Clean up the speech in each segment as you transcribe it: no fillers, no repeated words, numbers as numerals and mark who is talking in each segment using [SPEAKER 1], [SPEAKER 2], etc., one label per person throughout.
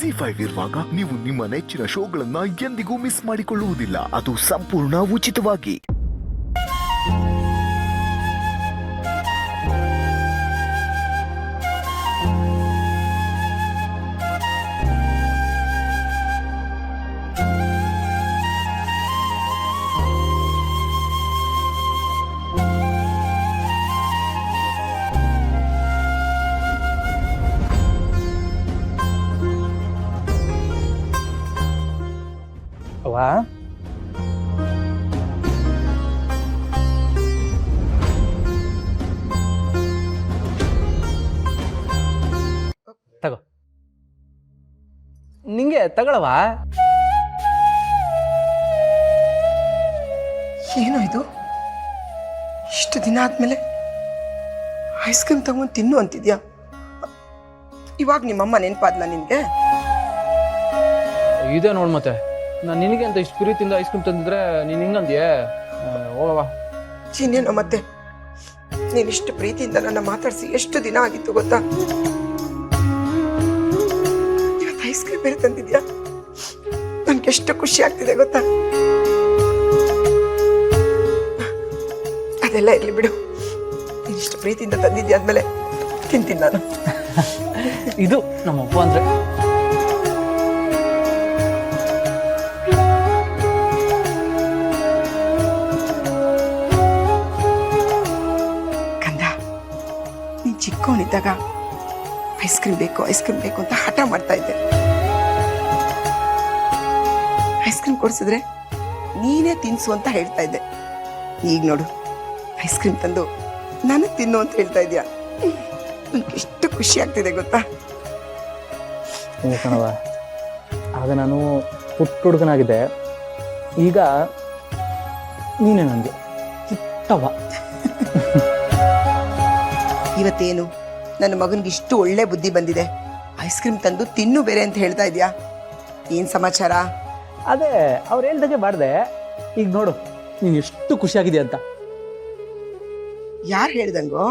[SPEAKER 1] ZEE5 ಇರುವಾಗ ನೀವು ನಿಮ್ಮ ನೆಚ್ಚಿನ ಶೋಗಳನ್ನ ಎಂದಿಗೂ ಮಿಸ್ ಮಾಡಿಕೊಳ್ಳುವುದಿಲ್ಲ. ಅದು ಸಂಪೂರ್ಣ ಉಚಿತವಾಗಿ.
[SPEAKER 2] ವಾ ತಗೋ, ನಿಂಗೆ ತಗೊಳವಾ?
[SPEAKER 3] ಏನೋ ಇದು, ಇಷ್ಟು ದಿನ ಆದ್ಮೇಲೆ ಐಸ್ ಕ್ರೀಮ್ ತಗೊಂಡು ತಿನ್ನು ಅಂತಿದ್ಯಾ? ಇವಾಗ ನಿಮ್ಮಮ್ಮ ನೆನಪಾದ್ಲ ನಿನ್ಗೆ?
[SPEAKER 2] ಇದೆ ನೋಡ್, ಮತ್ತೆ ನಾನು ನಿನಗೆ ಅಂತ ಇಷ್ಟು ಪ್ರೀತಿಯಿಂದ ಐಸ್ ಕ್ರೀಮ್ ತಂದಿದ್ರೆ ನೀನು ಹಿಂಗಂದ್ಯೆ? ಹೋಗವಾ.
[SPEAKER 3] ಚಿನ್ನೇನೋ ಮತ್ತೆ, ನೀನಿಷ್ಟು ಪ್ರೀತಿಯಿಂದ ನನ್ನ ಮಾತಾಡಿಸಿ ಎಷ್ಟು ದಿನ ಆಗಿತ್ತು ಗೊತ್ತಾ? ಇವತ್ತು ಐಸ್ ಕ್ರೀಮ್ ಬೇರೆ ತಂದಿದ್ಯಾ? ನನ್ಗೆ ಎಷ್ಟು ಖುಷಿ ಆಗ್ತಿದೆ ಗೊತ್ತಾ? ಅದೆಲ್ಲ ಇರ್ಲಿ ಬಿಡು, ನೀನಿಷ್ಟು ಪ್ರೀತಿಯಿಂದ ತಂದಿದ್ಯಾ ಆದ್ಮೇಲೆ ತಿಂತೀನಿ ನಾನು.
[SPEAKER 2] ಇದು ನಮ್ಮಪ್ಪ ಅಂದ್ರೆ.
[SPEAKER 3] ಚಿಕ್ಕವನಿದ್ದಾಗ ಐಸ್ ಕ್ರೀಮ್ ಬೇಕು ಅಂತ ಹಠ ಮಾಡ್ತಾ ಇದ್ದೆ. ಐಸ್ ಕ್ರೀಮ್ ಕೊಡಿಸಿದ್ರೆ ನೀನೇ ತಿನ್ಸು ಅಂತ ಹೇಳ್ತಾ ಇದ್ದೆ. ಈಗ ನೋಡು, ಐಸ್ ಕ್ರೀಮ್ ತಂದು ನನಗೆ ತಿನ್ನು ಅಂತ ಹೇಳ್ತಾ ಇದೆಯಾ. ನನಗೆ ಎಷ್ಟು ಖುಷಿ ಆಗ್ತಿದೆ ಗೊತ್ತಾ?
[SPEAKER 2] ಕಣವ, ಆಗ ನಾನು ಪುಟ್ಟ ಹುಡುಗನಾಗಿದ್ದೆ, ಈಗ ನೀನೇ ನನಗೆ ಚಿಕ್ಕವ.
[SPEAKER 3] ಇವತ್ತೇನು ನನ್ನ ಮಗನಿಗೆ ಇಷ್ಟು ಒಳ್ಳೆ ಬುದ್ಧಿ ಬಂದಿದೆ, ಐಸ್ ಕ್ರೀಮ್ ತಂದು ತಿನ್ನು ಬೇರೆ ಅಂತ ಹೇಳ್ತಾ ಇದೆಯಾ? ಏನ್ ಸಮಾಚಾರ?
[SPEAKER 2] ಅದೇ ಅವ್ರು ಹೇಳ್ದಾಗೆ ಮಾಡಿದೆ. ಈಗ ನೋಡು ನೀನು ಎಷ್ಟು ಖುಷಿಯಾಗಿದೆ ಅಂತ.
[SPEAKER 3] ಯಾರು ಹೇಳ್ದಂಗೋ?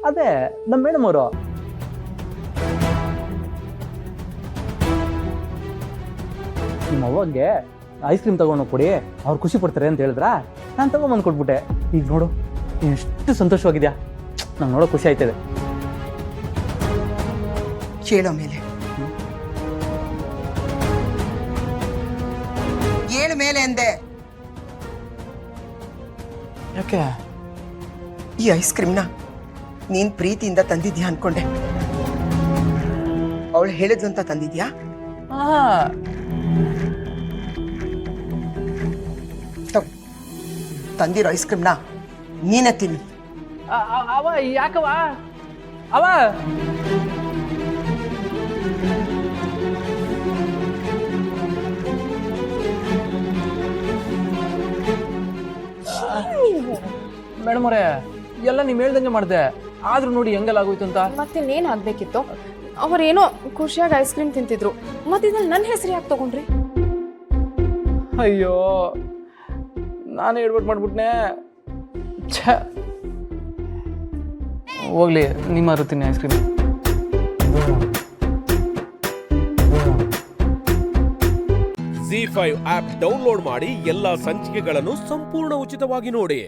[SPEAKER 2] ಅದೇ ನಮ್ಮ ಮೇಡಮ್ ಅವರು. ನಿಮ್ಮ ಅವ್ವಗೆ ಐಸ್ ಕ್ರೀಮ್ ತಗೊಂಡು ಕೊಡಿ, ಅವ್ರು ಖುಷಿ ಪಡ್ತಾರೆ ಅಂತ ಹೇಳಿದ್ರ, ನಾನು ತಗೊಂಬಂದು ಕೊಟ್ಬಿಟ್ಟೆ. ಈಗ ನೋಡು ನೀನು ಎಷ್ಟು ಸಂತೋಷವಾಗಿದ್ಯಾ, ನಂಗೆ ನೋಡೋ ಖುಷಿ ಆಯ್ತದೆ.
[SPEAKER 3] ಕೇಳೋ ಮೇಲೆ ಏಳು ಮೇಲೆ ಅಂದೆ.
[SPEAKER 2] ಯಾಕೆ?
[SPEAKER 3] ಈ ಐಸ್ ಕ್ರೀಮ್ನ ನೀನ್ ಪ್ರೀತಿಯಿಂದ ತಂದಿದ್ಯಾ ಅನ್ಕೊಂಡೆ. ಅವಳು ಹೇಳಿದ್ಲು ಅಂತ ತಂದಿದ್ಯಾ? ತಂದಿರೋ ಐಸ್ ಕ್ರೀಮ್ನ ನೀನೇ ತಿನ್ನು.
[SPEAKER 2] ಅವ ಯಾಕವ? ಅವ ಮೇಡಮ್ ಅವರೇ, ಎಲ್ಲ ನೀವು ಹೇಳ್ದಂಗೆ ಮಾಡಿದೆ, ಆದ್ರೂ ನೋಡಿ ಹೆಂಗೆಲ್ಲ ಆಗೋಯ್ತು ಅಂತ.
[SPEAKER 4] ಮತ್ತಿನ್ನೇನು ಆಗ್ಬೇಕಿತ್ತು? ಅವರೇನೋ ಖುಷಿಯಾಗಿ ಐಸ್ ಕ್ರೀಮ್ ತಿಂತಿದ್ರು, ಮತ್ತಿದ್ರಲ್ಲಿ ನನ್ನ ಹೆಸರು ಯಾಕೆ ತಗೊಂಡ್ರಿ?
[SPEAKER 2] ಅಯ್ಯೋ, ನಾನೇ ಎಡ್ಬಿಟ್ಟು ಮಾಡ್ಬಿಟ್ನೆ. ಹೋಗ್ಲಿ, ನಿಮ್ಮ ತಿನ್ನಿ ice cream.
[SPEAKER 5] ZEE5 app download ಮಾಡಿ ಎಲ್ಲಾ ಸಂಚಿಕೆಗಳನ್ನು ಸಂಪೂರ್ಣ ಉಚಿತವಾಗಿ ನೋಡಿ.